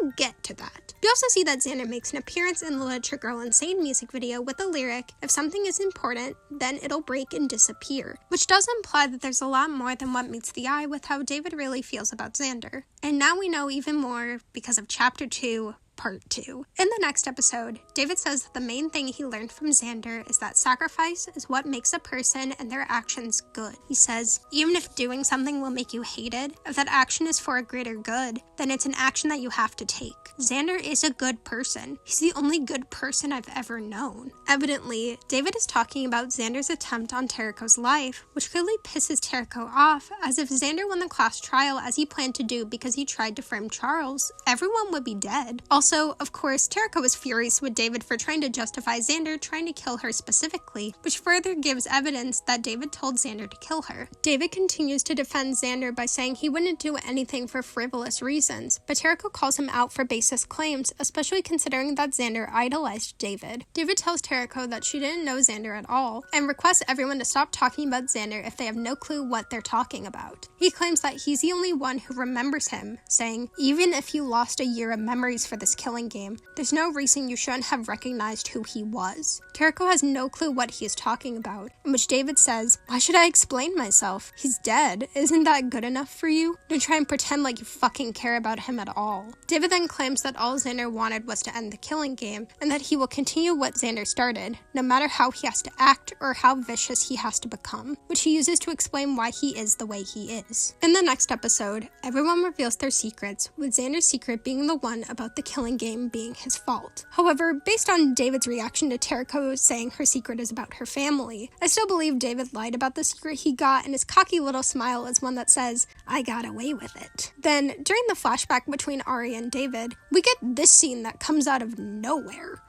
Speaker 2: we'll get to that. We also see that Xander makes an appearance in the Literature Girl Insane music video with the lyric, "If something is important, then it'll break and disappear," which does imply that there's a lot more than what meets the eye with how David really feels about Xander. And now we know even more because of Chapter 2, Part 2. In the next episode, David says that the main thing he learned from Xander is that sacrifice is what makes a person and their actions good. He says, even if doing something will make you hated, if that action is for a greater good, then it's an action that you have to take. Xander is a good person. He's the only good person I've ever known. Evidently, David is talking about Xander's attempt on Tereko's life, which clearly pisses Tereko off, as if Xander won the class trial as he planned to do because he tried to frame Charles, everyone would be dead. Also, of course, Tereko was furious with David for trying to justify Xander trying to kill her specifically, which further gives evidence that David told Xander to kill her. David continues to defend Xander by saying he wouldn't do anything for frivolous reasons, but Tereko calls him out for baseless claims, especially considering that Xander idolized David. David tells Tereko that she didn't know Xander at all, and requests everyone to stop talking about Xander if they have no clue what they're talking about. He claims that he's the only one who remembers him, saying, even if you lost a year of memories for this killing game, there's no reason you shouldn't have recognized who he was. Tereko has no clue what he is talking about, in which David says, why should I explain myself? He's dead. Isn't that good enough for you? Don't try and pretend like you fucking care about him at all. David then claims that all Xander wanted was to end the killing game, and that he will continue what Xander started, no matter how he has to act or how vicious he has to become, which he uses to explain why he is the way he is. In the next episode, everyone reveals their secrets, with Xander's secret being the one about the killing game being his fault. However, based on David's reaction to Tereko saying her secret is about her family, I still believe David lied about the secret he got, and his cocky little smile is one that says, I got away with it. Then, during the flashback between Ari and David, we get this scene that comes out of nowhere.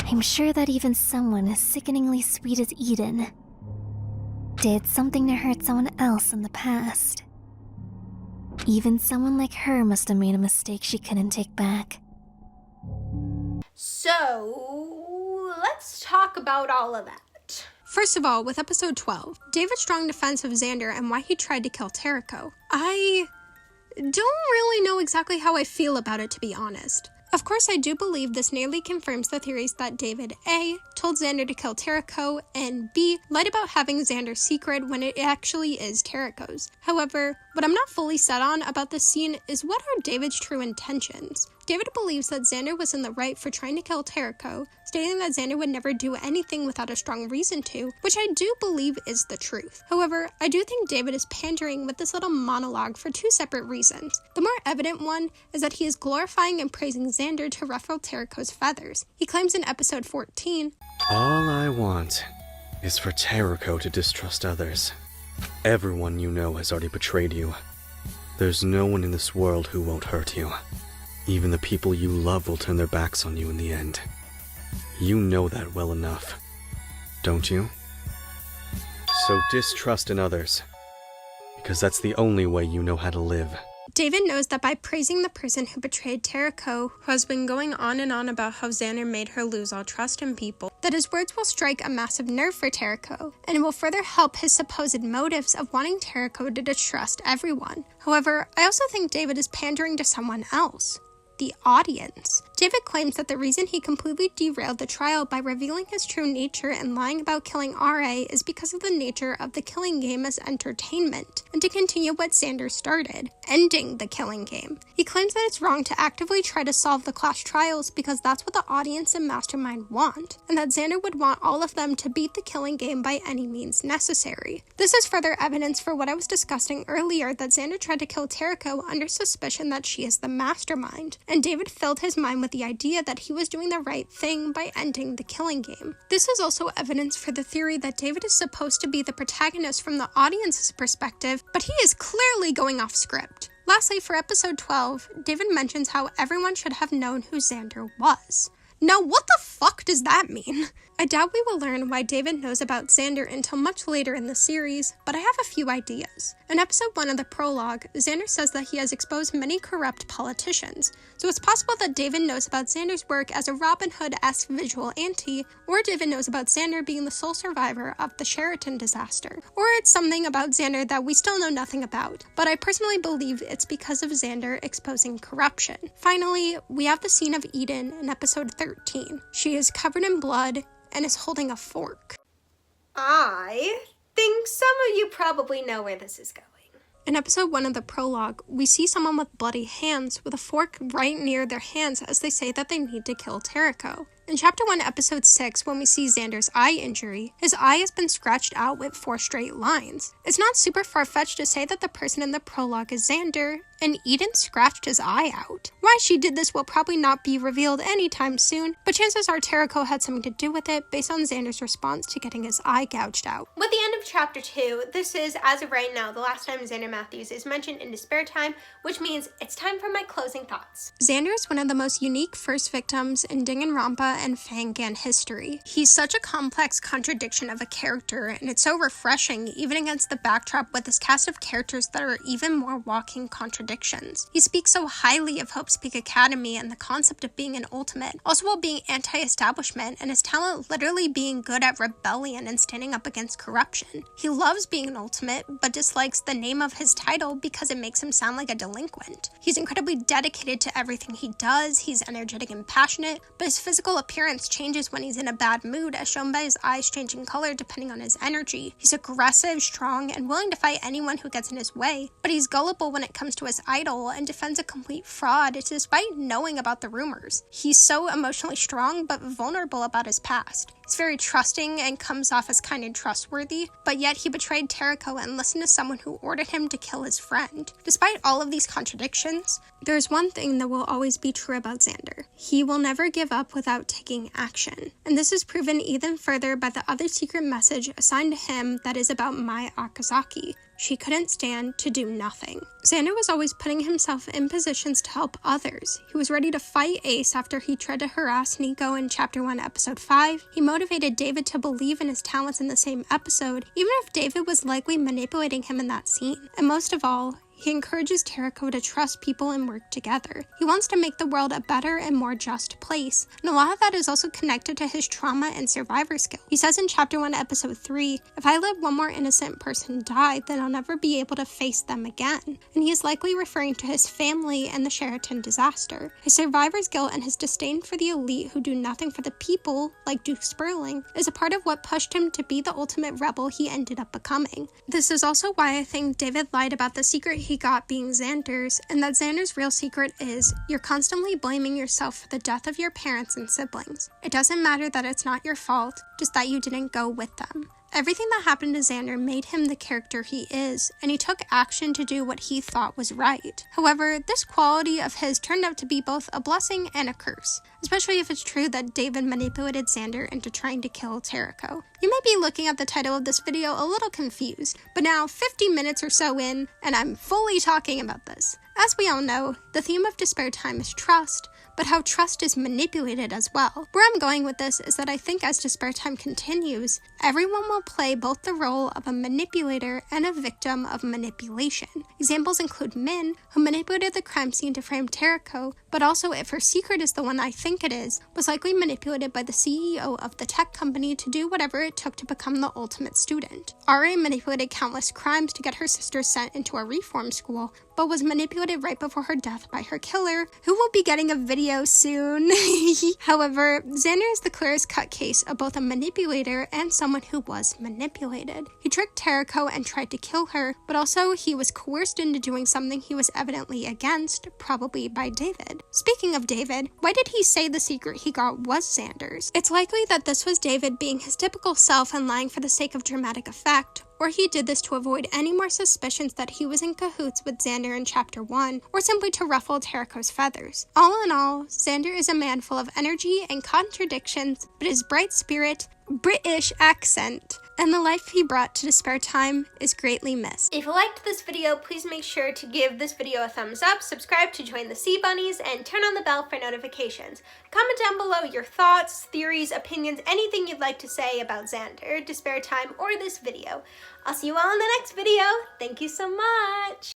Speaker 10: I'm sure that even someone as sickeningly sweet as Eden did something to hurt someone else in the past. Even someone like her must have made a mistake she couldn't take back.
Speaker 1: So, let's talk about all of that.
Speaker 2: First of all, with episode 12, David's strong defense of Xander and why he tried to kill Tereko. I don't really know exactly how I feel about it, to be honest. Of course, I do believe this nearly confirms the theories that David A. told Xander to kill Tereko, and B. lied about having Xander's secret when it actually is Tereko's. However, what I'm not fully set on about this scene is what are David's true intentions. David believes that Xander was in the right for trying to kill Tereko, stating that Xander would never do anything without a strong reason to, which I do believe is the truth. However, I do think David is pandering with this little monologue for two separate reasons. The more evident one is that he is glorifying and praising Xander to ruffle Tereko's feathers. He claims in episode 14,
Speaker 11: "All I want is for Tereko to distrust others. Everyone you know has already betrayed you. There's no one in this world who won't hurt you. Even the people you love will turn their backs on you in the end. You know that well enough, don't you? So distrust in others, because that's the only way you know how to live."
Speaker 2: David knows that by praising the person who betrayed Tereko, who has been going on and on about how Xander made her lose all trust in people, that his words will strike a massive nerve for Tereko, and it will further help his supposed motives of wanting Tereko to distrust everyone. However, I also think David is pandering to someone else. The audience. David claims that the reason he completely derailed the trial by revealing his true nature and lying about killing RA is because of the nature of the killing game as entertainment, and to continue what Xander started, ending the killing game. He claims that it's wrong to actively try to solve the class trials because that's what the audience and Mastermind want, and that Xander would want all of them to beat the killing game by any means necessary. This is further evidence for what I was discussing earlier, that Xander tried to kill Tereko under suspicion that she is the Mastermind, and David filled his mind with the idea that he was doing the right thing by ending the killing game. This is also evidence for the theory that David is supposed to be the protagonist from the audience's perspective, but he is clearly going off script. Lastly, for episode 12, David mentions how everyone should have known who Xander was. Now, what the fuck does that mean? I doubt we will learn why David knows about Xander until much later in the series, but I have a few ideas. In episode 1 of the prologue, Xander says that he has exposed many corrupt politicians, so it's possible that David knows about Xander's work as a Robin Hood-esque vigilante, or David knows about Xander being the sole survivor of the Sheraton disaster, or it's something about Xander that we still know nothing about, but I personally believe it's because of Xander exposing corruption. Finally, we have the scene of Eden in episode 13. She is covered in blood and is holding a fork.
Speaker 1: I think some of you probably know where this is going.
Speaker 2: In episode 1 of the prologue, we see someone with bloody hands with a fork right near their hands as they say that they need to kill Tereko. In chapter 1, episode 6, when we see Xander's eye injury, his eye has been scratched out with 4 straight lines. It's not super far-fetched to say that the person in the prologue is Xander, and Eden scratched his eye out. Why she did this will probably not be revealed anytime soon, but chances are Tereko had something to do with it based on Xander's response to getting his eye gouged out.
Speaker 1: With the end of chapter 2, this is, as of right now, the last time Xander Matthews is mentioned in Despair Time, which means it's time for my closing thoughts.
Speaker 2: Xander is one of the most unique first victims in Danganronpa and Fangan history. He's such a complex contradiction of a character, and it's so refreshing even against the backdrop with this cast of characters that are even more walking contradictions. He speaks so highly of Hope's Peak Academy and the concept of being an ultimate, also while being anti-establishment and his talent literally being good at rebellion and standing up against corruption. He loves being an ultimate, but dislikes the name of his title because it makes him sound like a delinquent. He's incredibly dedicated to everything he does, he's energetic and passionate, but his physical appearance changes when he's in a bad mood, as shown by his eyes changing color depending on his energy. He's aggressive, strong, and willing to fight anyone who gets in his way, but he's gullible when it comes to his idol and defends a complete fraud despite knowing about the rumors. He's so emotionally strong but vulnerable about his past. He's very trusting and comes off as kind and trustworthy, but yet he betrayed Tereko and listened to someone who ordered him to kill his friend. Despite all of these contradictions, there's one thing that will always be true about Xander. He will never give up without taking action. And this is proven even further by the other secret message assigned to him that is about Mai Akazaki. She couldn't stand to do nothing. Xander was always putting himself in positions to help others. He was ready to fight Ace after he tried to harass Nico in chapter 1, episode 5. He motivated David to believe in his talents in the same episode, even if David was likely manipulating him in that scene. And most of all, he encourages Tereko to trust people and work together. He wants to make the world a better and more just place, and a lot of that is also connected to his trauma and survivor skill. He says in chapter 1, episode 3, if I let one more innocent person die, then I'll never be able to face them again. And he is likely referring to his family and the Sheraton disaster. His survivor's guilt and his disdain for the elite who do nothing for the people, like Duke Sperling, is a part of what pushed him to be the ultimate rebel he ended up becoming. This is also why I think David lied about the secret he got being Xander's, and that Xander's real secret is you're constantly blaming yourself for the death of your parents and siblings. It doesn't matter that it's not your fault, just that you didn't go with them. Everything that happened to Xander made him the character he is, and he took action to do what he thought was right. However, this quality of his turned out to be both a blessing and a curse, especially if it's true that David manipulated Xander into trying to kill Tereko. You may be looking at the title of this video a little confused, but now 50 minutes or so in, and I'm fully talking about this. As we all know, the theme of Despair Time is trust, but how trust is manipulated as well. Where I'm going with this is that I think as Despair Time continues, everyone will play both the role of a manipulator and a victim of manipulation. Examples include Min, who manipulated the crime scene to frame Tereko, but also if her secret is the one I think it is, was likely manipulated by the CEO of the tech company to do whatever it took to become the ultimate student. RA manipulated countless crimes to get her sister sent into a reform school, but was manipulated right before her death by her killer, who will be getting a video soon. However, Xander is the clearest cut case of both a manipulator and someone who was manipulated. He tricked Tereko and tried to kill her, but also he was coerced into doing something he was evidently against, probably by David. Speaking of David, why did he say the secret he got was Xander's? It's likely that this was David being his typical self and lying for the sake of dramatic effect, or he did this to avoid any more suspicions that he was in cahoots with Xander in Chapter 1, or simply to ruffle Tereko's feathers. All in all, Xander is a man full of energy and contradictions, but his bright spirit, British accent, and the life he brought to Despair Time is greatly missed.
Speaker 1: If you liked this video, please make sure to give this video a thumbs up, subscribe to join the Sea Bunnies, and turn on the bell for notifications. Comment down below your thoughts, theories, opinions, anything you'd like to say about Xander, Despair Time, or this video. I'll see you all in the next video. Thank you so much!